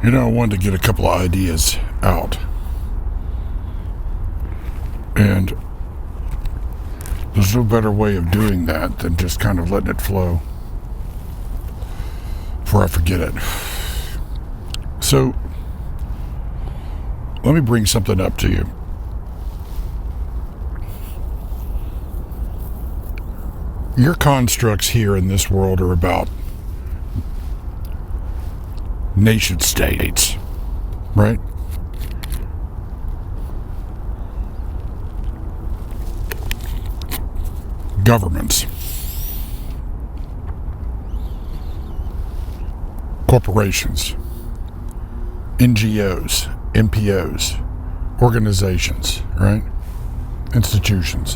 I wanted to get a couple of ideas out. And there's no better way of doing that than just kind of letting it flow before I forget it. So, let me bring something up to you. Your constructs here in this world are about nation states, right? Governments, corporations, NGOs, NPOs, organizations, right? Institutions.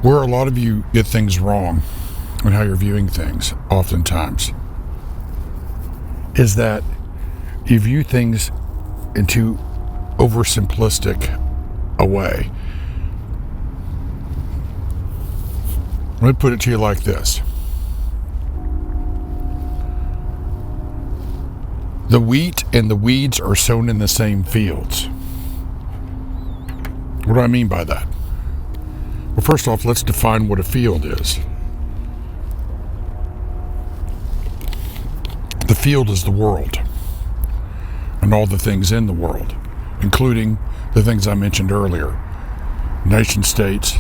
Where a lot of you get things wrong and how you're viewing things oftentimes is that you view things in too oversimplistic a way. Let me put it to you like this. The wheat and the weeds are sown in the same fields. What do I mean by that? Well, first off, let's define what a field is. The field is the world and all the things in the world, including the things I mentioned earlier. Nation states,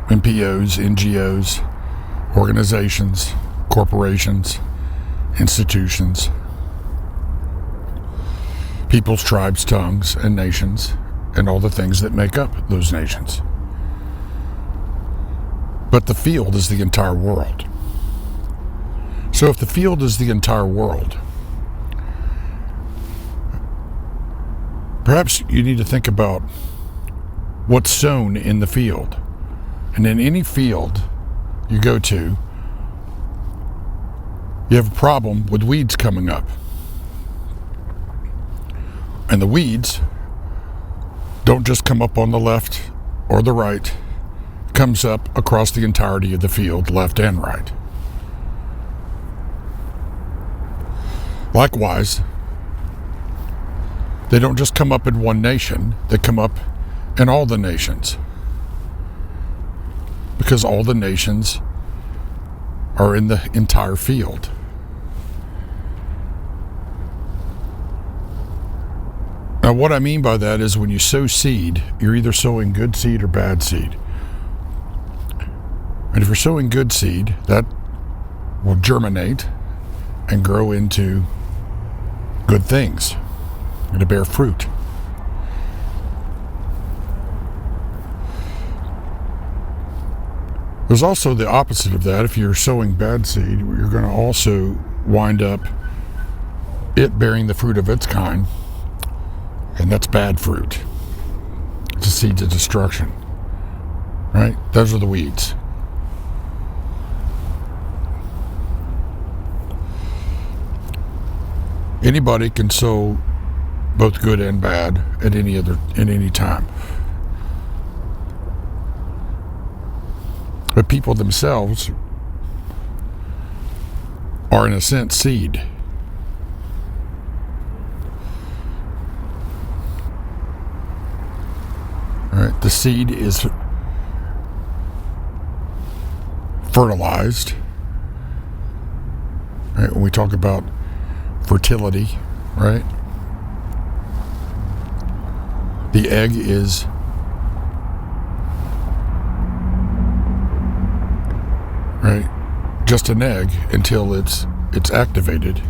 NPOs, NGOs, organizations, corporations, institutions, peoples, tribes, tongues, and nations, and all the things that make up those nations. But the field is the entire world. So if the field is the entire world, perhaps you need to think about what's sown in the field. And in any field you go to, you have a problem with weeds coming up. And the weeds don't just come up on the left or the right. It comes up across the entirety of the field, left and right. Likewise, they don't just come up in one nation, they come up in all the nations. Because all the nations are in the entire field. Now, what I mean by that is when you sow seed, you're either sowing good seed or bad seed. And if you're sowing good seed, that will germinate and grow into good things and to bear fruit. There's also the opposite of that. If you're sowing bad seed, you're going to also wind up it bearing the fruit of its kind, and that's bad fruit. It's a seed of destruction, right? Those are the weeds. Anybody can sow both good and bad at any time. But people themselves are, in a sense, seed. All right, the seed is fertilized. Right, when we talk about fertility, right? The egg is just an egg until it's activated,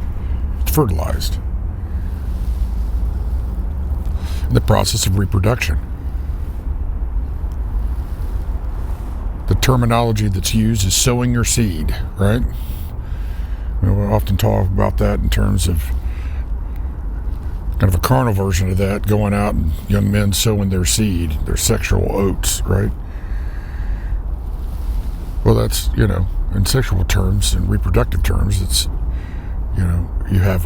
it's fertilized. In the process of reproduction. The terminology that's used is sowing your seed, right? We often talk about that in terms of kind of a carnal version of that, going out and young men sowing their seed, their sexual oats, right? Well, that's, in sexual terms and reproductive terms, it's, you have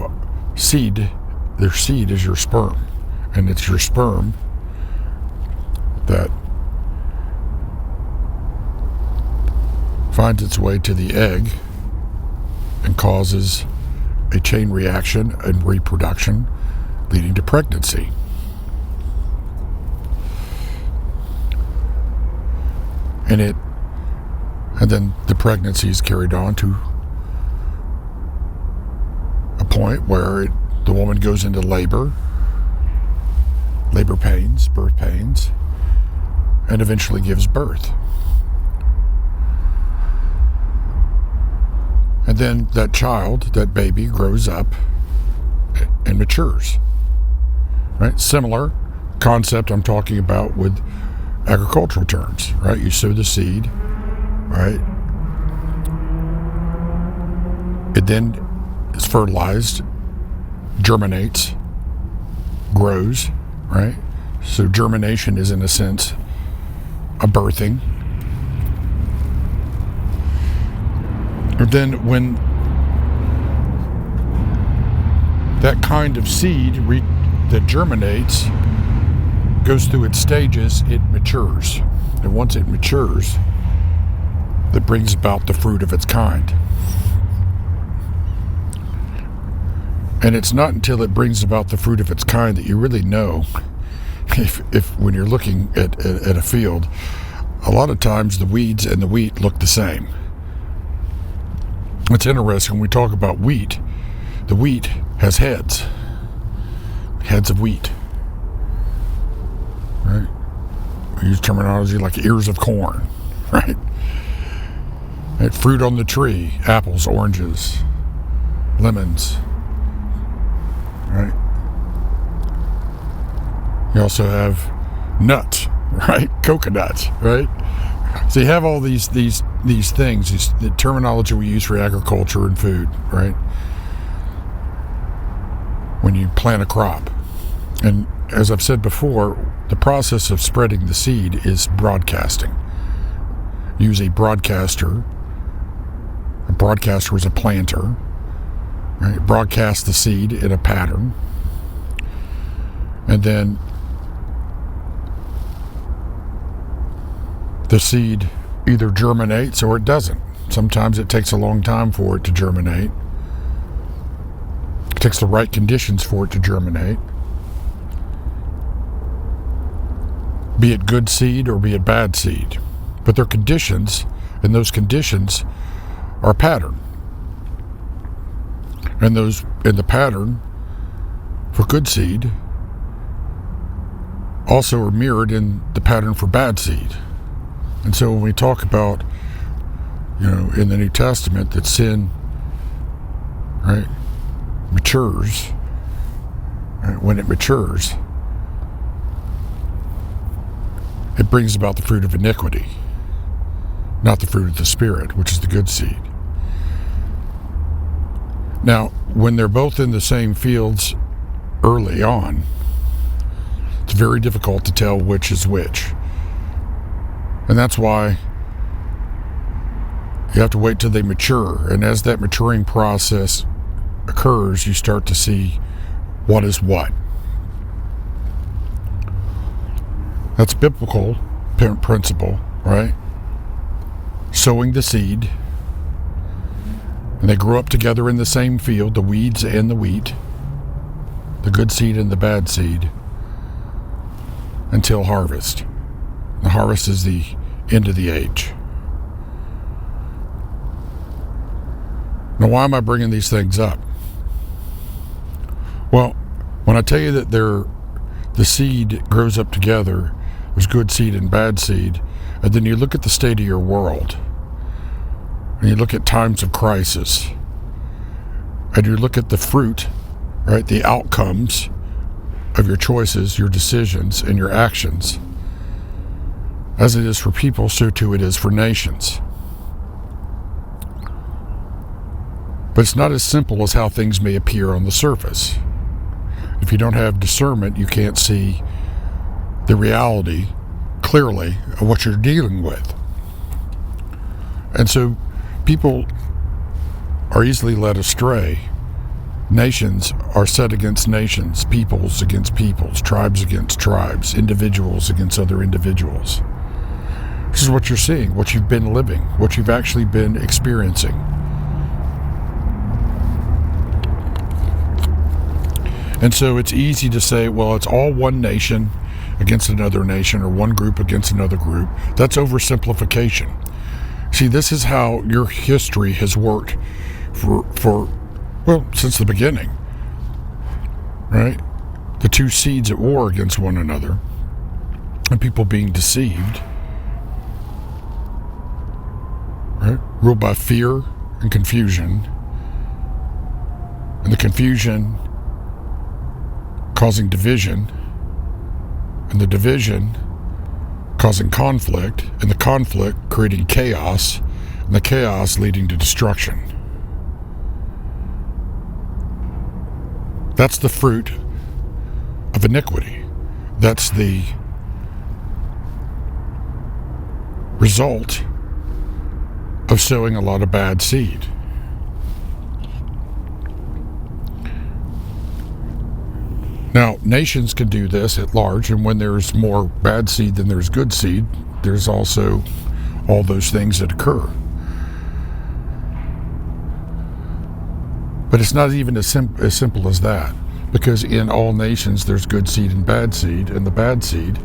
seed. Their seed is your sperm. And it's your sperm that finds its way to the egg and causes a chain reaction and reproduction leading to pregnancy. And then the pregnancy is carried on to a point where the woman goes into labor pains, birth pains, and eventually gives birth. And then that child, that baby, grows up and matures. Right? Similar concept I'm talking about with agricultural terms, right? You sow the seed, right? It then is fertilized, germinates, grows, right? So germination is, in a sense, a birthing. And then when that kind of seed that germinates goes through its stages, it matures. And once it matures, that brings about the fruit of its kind. And it's not until it brings about the fruit of its kind that you really know if when you're looking at a field, a lot of times the weeds and the wheat look the same. It's interesting when we talk about wheat, the wheat has heads of wheat. Right? We use terminology like ears of corn, right? And fruit on the tree, apples, oranges, lemons, right? You also have nuts, right? Coconuts, right? So you have all these things, the terminology we use for agriculture and food, right? When you plant a crop. And as I've said before, the process of spreading the seed is broadcasting. Use a broadcaster. A broadcaster is a planter. Right? Broadcast the seed in a pattern. And then the seed either germinates or it doesn't. Sometimes it takes a long time for it to germinate. It takes the right conditions for it to germinate. Be it good seed or be it bad seed. But they're conditions, and those conditions are a pattern. And the pattern for good seed also are mirrored in the pattern for bad seed. And so when we talk about, in the New Testament that sin, right, matures, right, when it matures, it brings about the fruit of iniquity, not the fruit of the Spirit, which is the good seed. Now, when they're both in the same fields early on, it's very difficult to tell which is which. And that's why you have to wait till they mature. And as that maturing process occurs, you start to see what is what. That's biblical principle, right? Sowing the seed. And they grow up together in the same field, the weeds and the wheat, the good seed and the bad seed, until harvest. The harvest is the end of the age. Now, why am I bringing these things up? Well, when I tell you that the seed grows up together, there's good seed and bad seed, and then you look at the state of your world, and you look at times of crisis, and you look at the fruit, right, the outcomes of your choices, your decisions, and your actions. As it is for people, so too it is for nations. But it's not as simple as how things may appear on the surface. If you don't have discernment, you can't see the reality clearly of what you're dealing with. And so people are easily led astray. Nations are set against nations, peoples against peoples, tribes against tribes, individuals against other individuals. This is what you're seeing, what you've been living, what you've actually been experiencing. And so it's easy to say, well, it's all one nation against another nation or one group against another group. That's oversimplification. See, this is how your history has worked since the beginning, right? The two seeds at war against one another and people being deceived, right? Ruled by fear and confusion, and the confusion causing division, and the division causing conflict, and the conflict creating chaos, and the chaos leading to destruction. That's the fruit of iniquity. That's the result of sowing a lot of bad seed. Now, nations can do this at large, and when there's more bad seed than there's good seed, there's also all those things that occur. But it's not even as simple as that, because in all nations there's good seed and the bad seed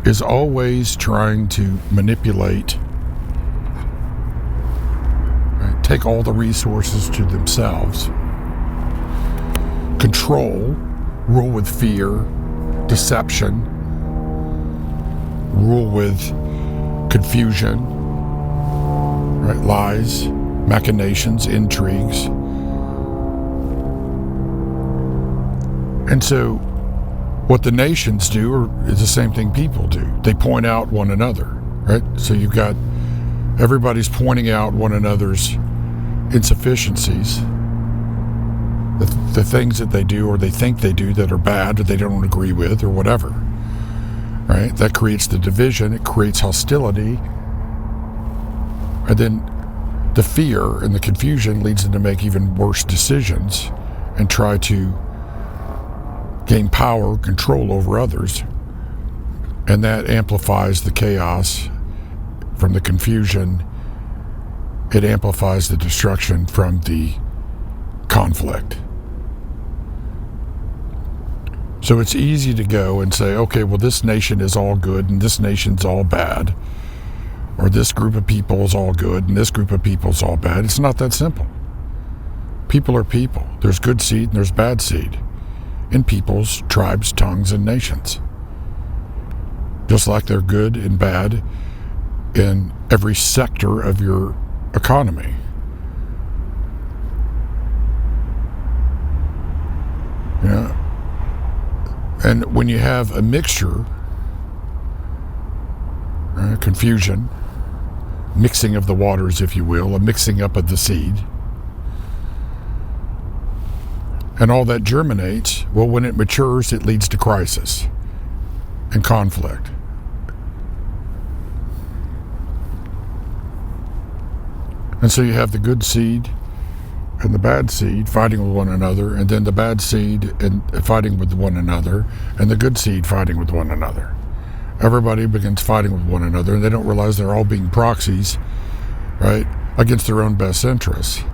is always trying to manipulate, right? Take all the resources to themselves, control, rule with fear, deception, rule with confusion, right? Lies, machinations, intrigues. And so what the nations do is the same thing people do. They point out one another, right? So you've got everybody's pointing out one another's insufficiencies, the things that they do or they think they do that are bad or they don't agree with or whatever, right? That creates the division, it creates hostility, and then the fear and the confusion leads them to make even worse decisions and try to gain power, control over others, and that amplifies the chaos from the confusion. It amplifies the destruction from the conflict. So it's easy to go and say, okay, well, this nation is all good and this nation's all bad, or this group of people is all good and this group of people is all bad. It's not that simple. People are people. There's good seed and there's bad seed in peoples, tribes, tongues, and nations. Just like they're good and bad in every sector of your economy. Yeah. And when you have a mixture, confusion, mixing of the waters, if you will, a mixing up of the seed, and all that germinates, well, when it matures, it leads to crisis and conflict. And so you have the good seed and the bad seed fighting with one another, and then the bad seed and fighting with one another, and the good seed fighting with one another. Everybody begins fighting with one another, and they don't realize they're all being proxies, right, against their own best interests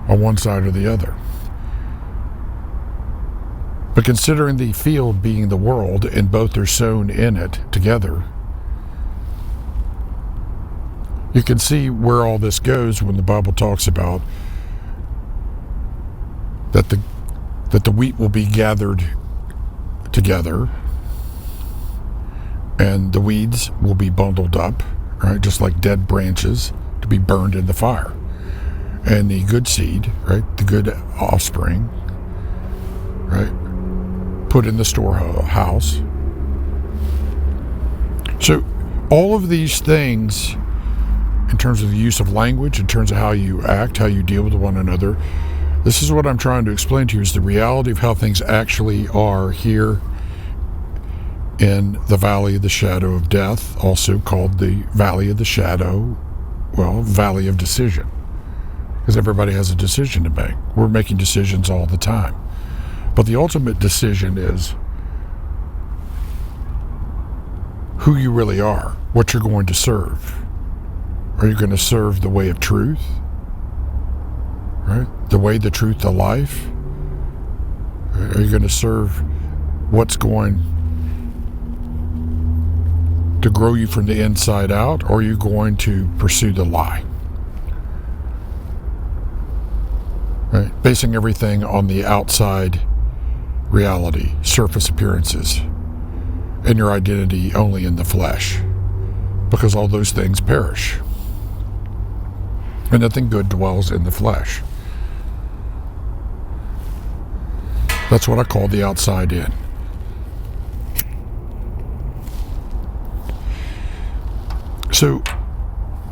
on one side or the other. But considering the field being the world, and both are sown in it together, you can see where all this goes when the Bible talks about that the wheat will be gathered together and the weeds will be bundled up, right, just like dead branches to be burned in the fire. And the good seed, right, the good offspring, right, put in the storehouse. So all of these things, in terms of the use of language, in terms of how you act, how you deal with one another, this is what I'm trying to explain to you, is the reality of how things actually are here in the valley of the shadow of death, also called the valley of the shadow, valley of decision. Because everybody has a decision to make. We're making decisions all the time. But the ultimate decision is who you really are, what you're going to serve. Are you going to serve the way of truth? Right? The way, the truth, the life? Are you going to serve what's going to grow you from the inside out, or are you going to pursue the lie? Right? Basing everything on the outside reality, surface appearances, and your identity only in the flesh, because all those things perish. And nothing good dwells in the flesh. That's what I call the outside in. So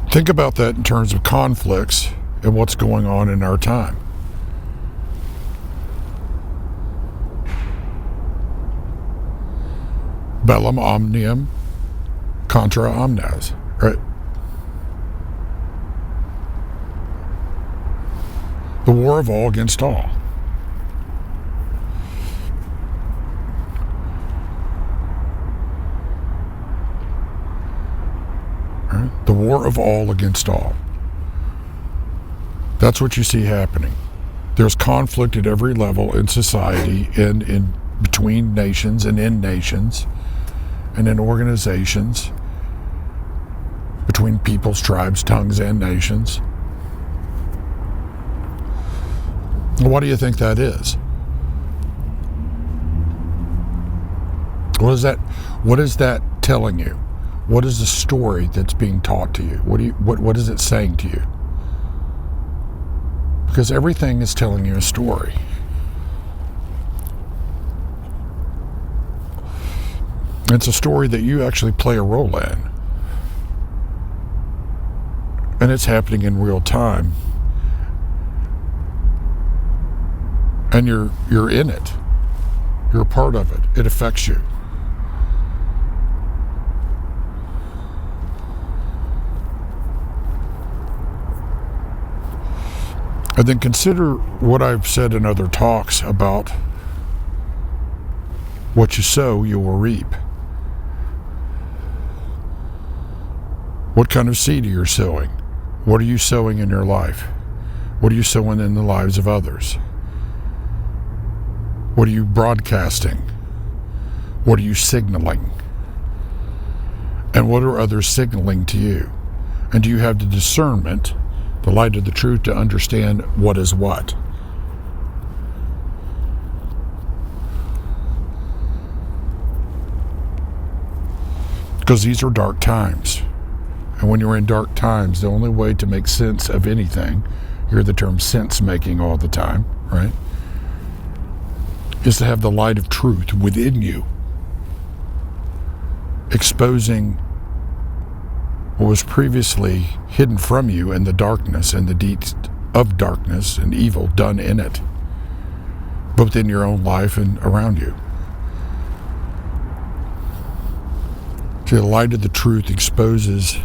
think about that in terms of conflicts and what's going on in our time. Bellum omnium contra omnes, right? The war of all against all. Right? The war of all against all. That's what you see happening. There's conflict at every level in society and in between nations and in nations and in organizations, between peoples, tribes, tongues, and nations. What do you think that is? What is that telling you? What is the story that's being taught to you? What is it saying to you? Because everything is telling you a story. It's a story that you actually play a role in. And it's happening in real time. And you're in it. You're a part of it. It affects you. And then consider what I've said in other talks about what you sow, you will reap. What kind of seed are you sowing? What are you sowing in your life? What are you sowing in the lives of others? What are you broadcasting? What are you signaling? And what are others signaling to you? And do you have the discernment, the light of the truth, to understand what is what? Because these are dark times. And when you're in dark times, the only way to make sense of anything, you hear the term sense making all the time, right? Is to have the light of truth within you, exposing what was previously hidden from you in the darkness and the deeds of darkness and evil done in it, both in your own life and around you. See, the light of the truth exposes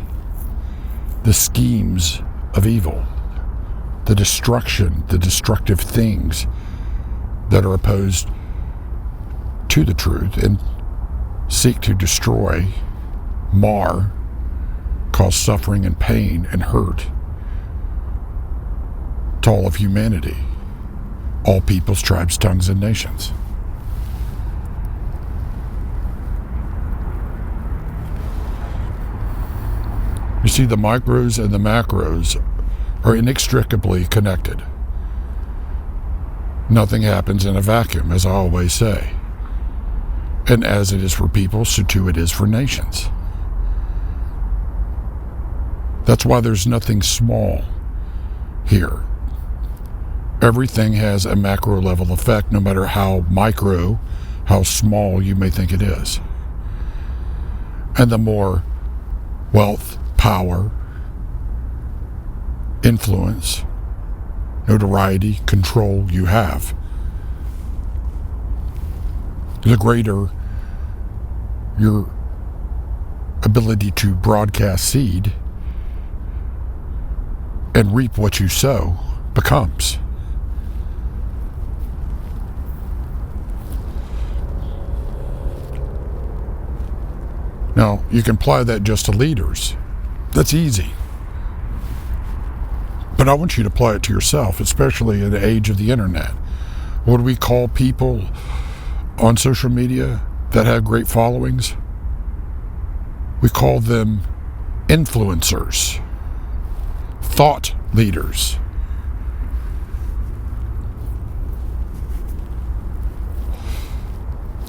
the schemes of evil, the destruction, the destructive things that are opposed to the truth and seek to destroy, mar, cause suffering and pain and hurt to all of humanity, all peoples, tribes, tongues, and nations. You see, the micros and the macros are inextricably connected. Nothing happens in a vacuum, as I always say. And as it is for people, so too it is for nations. That's why there's nothing small here. Everything has a macro level effect, no matter how micro, how small you may think it is. And the more wealth, power, influence, notoriety, control you have, the greater your ability to broadcast seed and reap what you sow becomes. Now, you can apply that just to leaders. That's easy. But I want you to apply it to yourself, especially in the age of the internet, What do we call people on social media that have great followings? We call them influencers, thought leaders.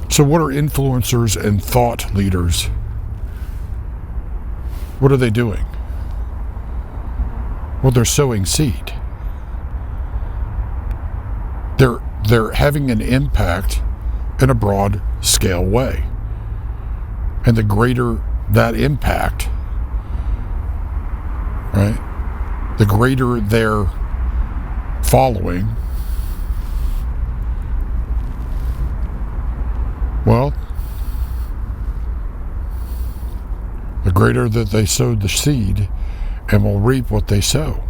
So what are influencers and thought leaders? What are they doing? Well, they're sowing seed. They're having an impact in a broad scale way. And the greater that impact, right? The greater their following, well, the greater that they sowed the seed and will reap what they sow.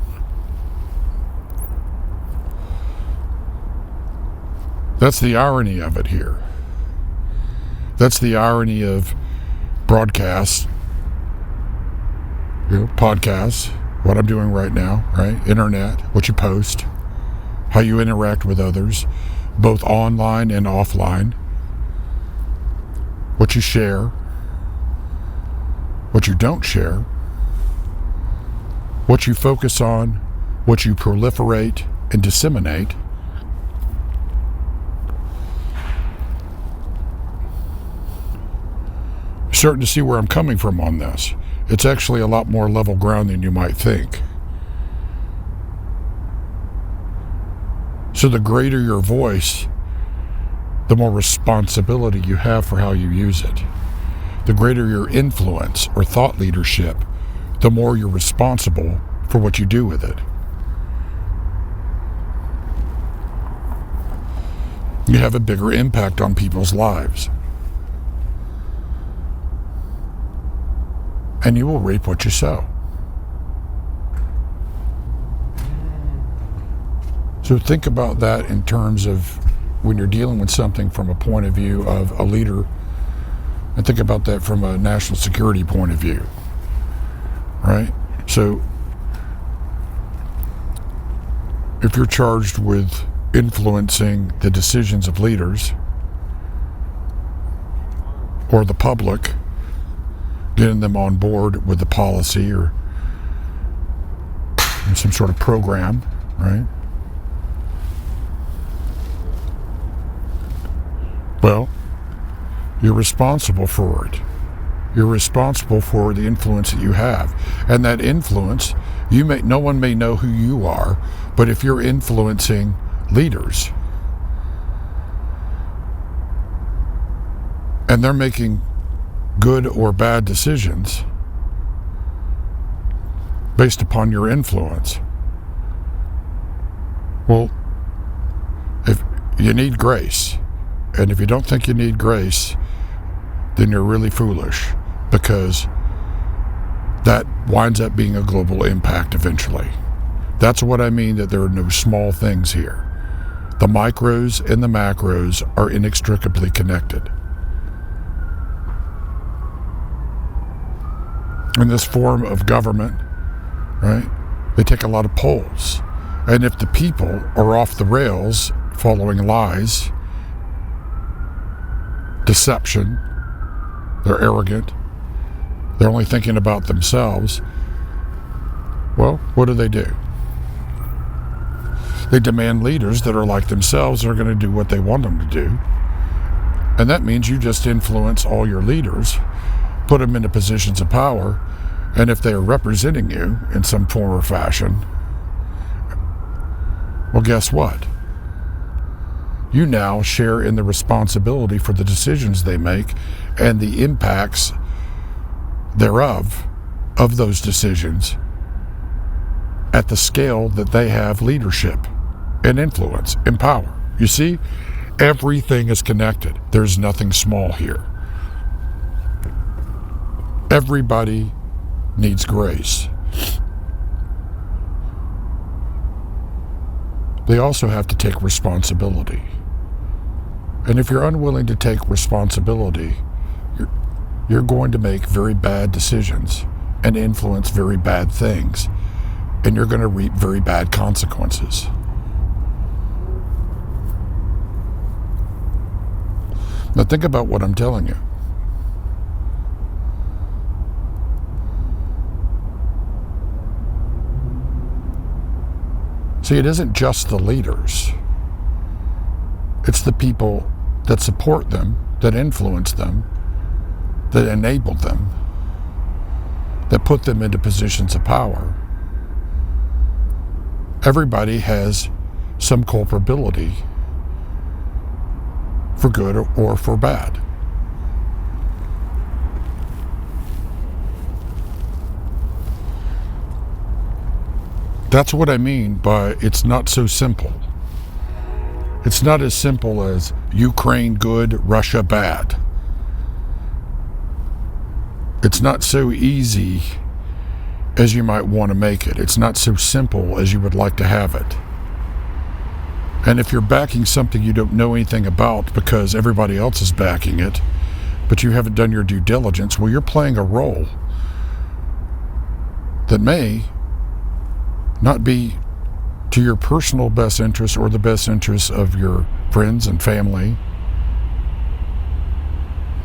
That's the irony of it here. That's the irony of broadcasts, podcasts, what I'm doing right now, right? Internet, what you post, how you interact with others, both online and offline, what you share, what you don't share, what you focus on, what you proliferate and disseminate. Starting to see where I'm coming from on this. It's actually a lot more level ground than you might think. So the greater your voice, the more responsibility you have for how you use it. The greater your influence or thought leadership, the more you're responsible for what you do with it. You have a bigger impact on people's lives. And you will reap what you sow. So think about that in terms of when you're dealing with something from a point of view of a leader, and think about that from a national security point of view, right? So if you're charged with influencing the decisions of leaders or the public, getting them on board with the policy or some sort of program, right? Well, you're responsible for it. You're responsible for the influence that you have. And that influence, no one may know who you are, but if you're influencing leaders and they're making good or bad decisions based upon your influence, well, if you need grace, and if you don't think you need grace, then you're really foolish, because that winds up being a global impact eventually. That's what I mean, that there are no small things here. The micros and the macros are inextricably connected. In this form of government, right, they take a lot of polls. And if the people are off the rails, following lies, deception, they're arrogant, they're only thinking about themselves, well, what do? They demand leaders that are like themselves and are going to do what they want them to do. And that means you just influence all your leaders, put them into positions of power, and if they are representing you in some form or fashion, well, guess what? You now share in the responsibility for the decisions they make and the impacts thereof of those decisions at the scale that they have leadership and influence and power. You see, everything is connected. There's nothing small here. Everybody needs grace. They also have to take responsibility. And if you're unwilling to take responsibility, you're going to make very bad decisions and influence very bad things, and you're going to reap very bad consequences. Now think about what I'm telling you. See, it isn't just the leaders. It's the people that support them, that influence them, that enable them, that put them into positions of power. Everybody has some culpability for good or for bad. That's what I mean by it's not so simple. It's not as simple as Ukraine good, Russia bad. It's not so easy as you might want to make it. It's not so simple as you would like to have it. And if you're backing something you don't know anything about because everybody else is backing it, but you haven't done your due diligence, well, you're playing a role that may not be to your personal best interest or the best interests of your friends and family,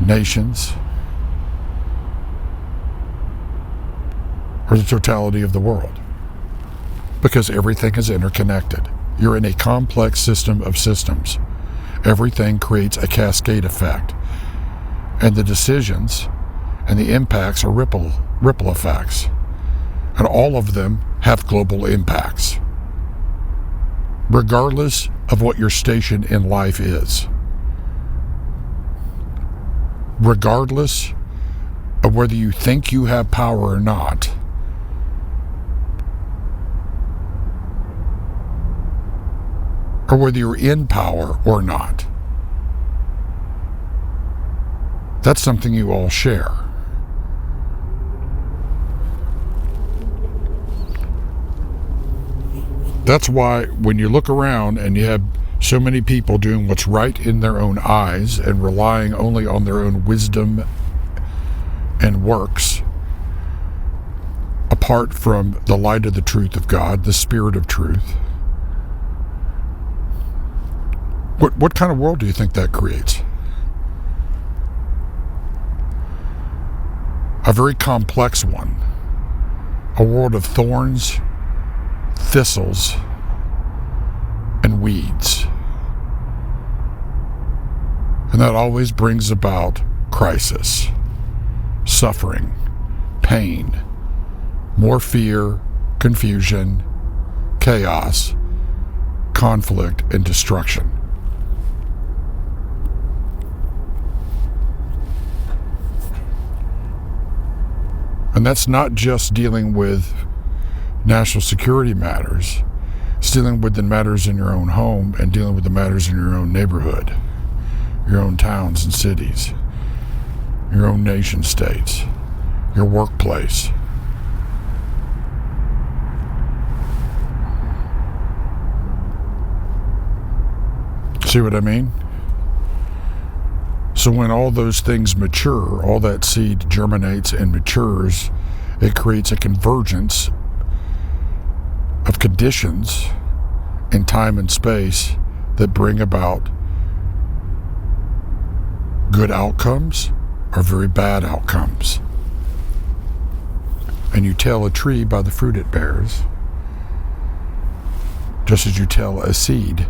nations, or the totality of the world. Because everything is interconnected. You're in a complex system of systems. Everything creates a cascade effect. And the decisions and the impacts are ripple effects. And all of them have global impacts, regardless of what your station in life is. Regardless of whether you think you have power or not. Or whether you're in power or not. That's something you all share. That's why when you look around and you have so many people doing what's right in their own eyes and relying only on their own wisdom and works, apart from the light of the truth of God, the spirit of truth, what kind of world do you think that creates? A very complex one. A world of thorns, thistles, and weeds. And that always brings about crisis, suffering, pain, more fear, confusion, chaos, conflict, and destruction. And that's not just dealing with national security matters. It's dealing with the matters in your own home and dealing with the matters in your own neighborhood, your own towns and cities, your own nation states, your workplace. See what I mean? So when all those things mature, all that seed germinates and matures, it creates a convergence of conditions in time and space that bring about good outcomes or very bad outcomes. And you tell a tree by the fruit it bears, just as you tell a seed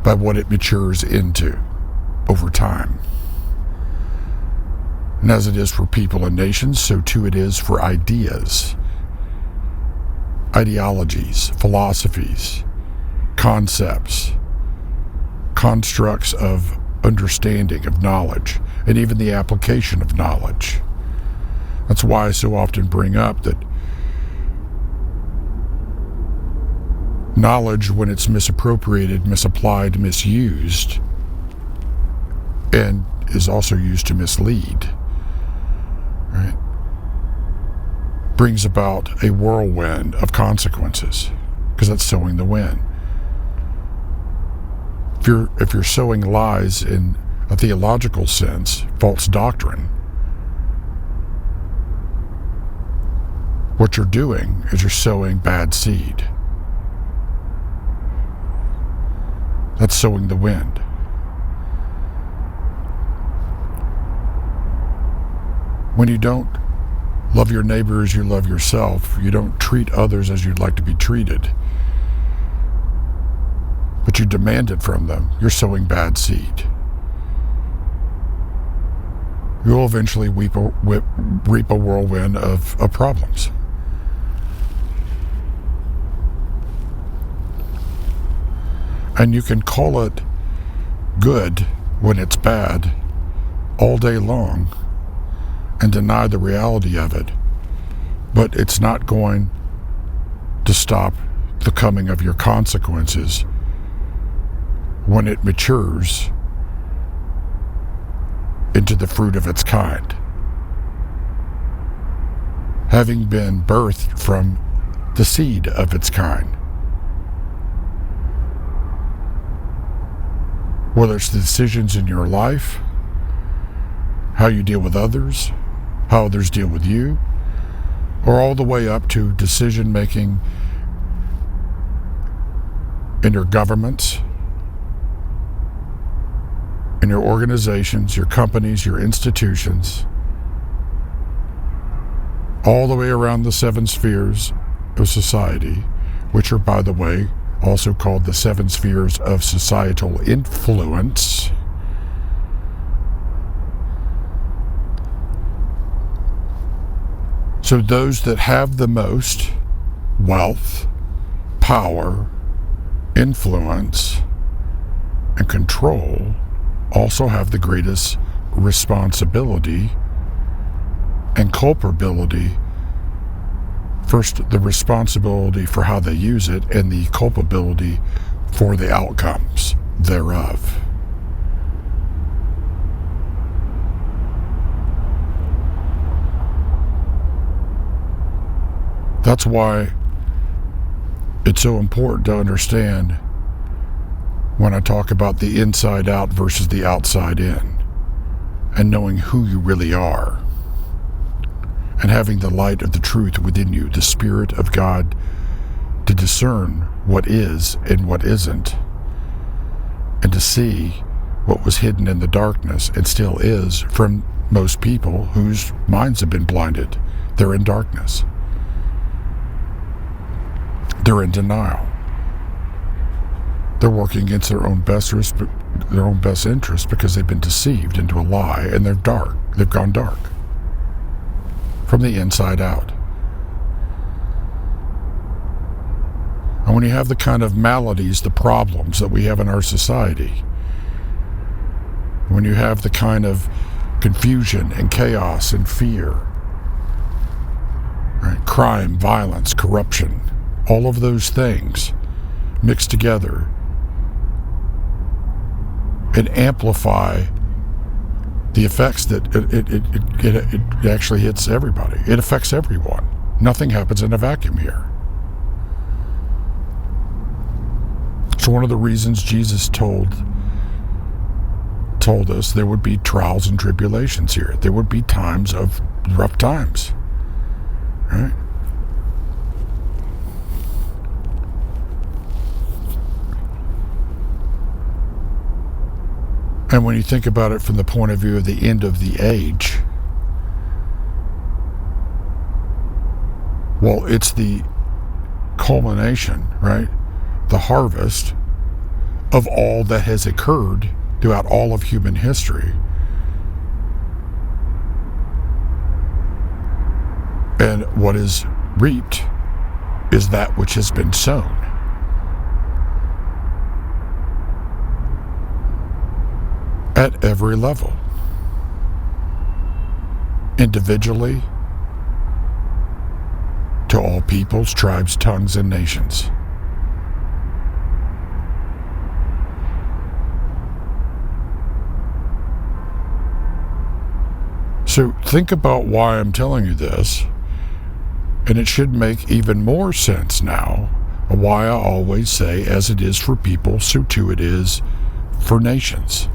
by what it matures into over time. And as it is for people and nations, so too it is for ideas, ideologies, philosophies, concepts, constructs of understanding, of knowledge, and even the application of knowledge. That's why I so often bring up that knowledge, when it's misappropriated, misapplied, misused, and is also used to mislead, right, brings about a whirlwind of consequences, because that's sowing the wind. If you're sowing lies in a theological sense, false doctrine, what you're doing is you're sowing bad seed. That's sowing the wind. When you don't love your neighbor as you love yourself, you don't treat others as you'd like to be treated, but you demand it from them, you're sowing bad seed. You'll eventually reap a whirlwind of problems. And you can call it good when it's bad all day long and deny the reality of it, but it's not going to stop the coming of your consequences when it matures into the fruit of its kind, having been birthed from the seed of its kind. Whether it's the decisions in your life, how you deal with others, how others deal with you, or all the way up to decision making in your governments, in your organizations, your companies, your institutions, all the way around the 7 spheres of society, which are, by the way, also called the 7 spheres of societal influence. So those that have the most wealth, power, influence, and control also have the greatest responsibility and culpability. First, the responsibility for how they use it, and the culpability for the outcomes thereof. That's why it's so important to understand when I talk about the inside out versus the outside in, and knowing who you really are, and having the light of the truth within you, the Spirit of God, to discern what is and what isn't, and to see what was hidden in the darkness and still is from most people whose minds have been blinded. They're in darkness. They're in denial. They're working against their own best interest because they've been deceived into a lie, and they're dark. They've gone dark from the inside out. And when you have the kind of maladies, the problems that we have in our society, when you have the kind of confusion and chaos and fear, right? Crime, violence, corruption, all of those things mixed together and amplify the effects that it actually hits everybody. It affects everyone. Nothing happens in a vacuum here. So one of the reasons Jesus told us there would be trials and tribulations here. There would be times of rough times, right? And when you think about it from the point of view of the end of the age, well, it's the culmination, right? The harvest of all that has occurred throughout all of human history. And what is reaped is that which has been sown. At every level, individually, to all peoples, tribes, tongues, and nations. So think about why I'm telling you this, and it should make even more sense now why I always say, as it is for people, so too it is for nations.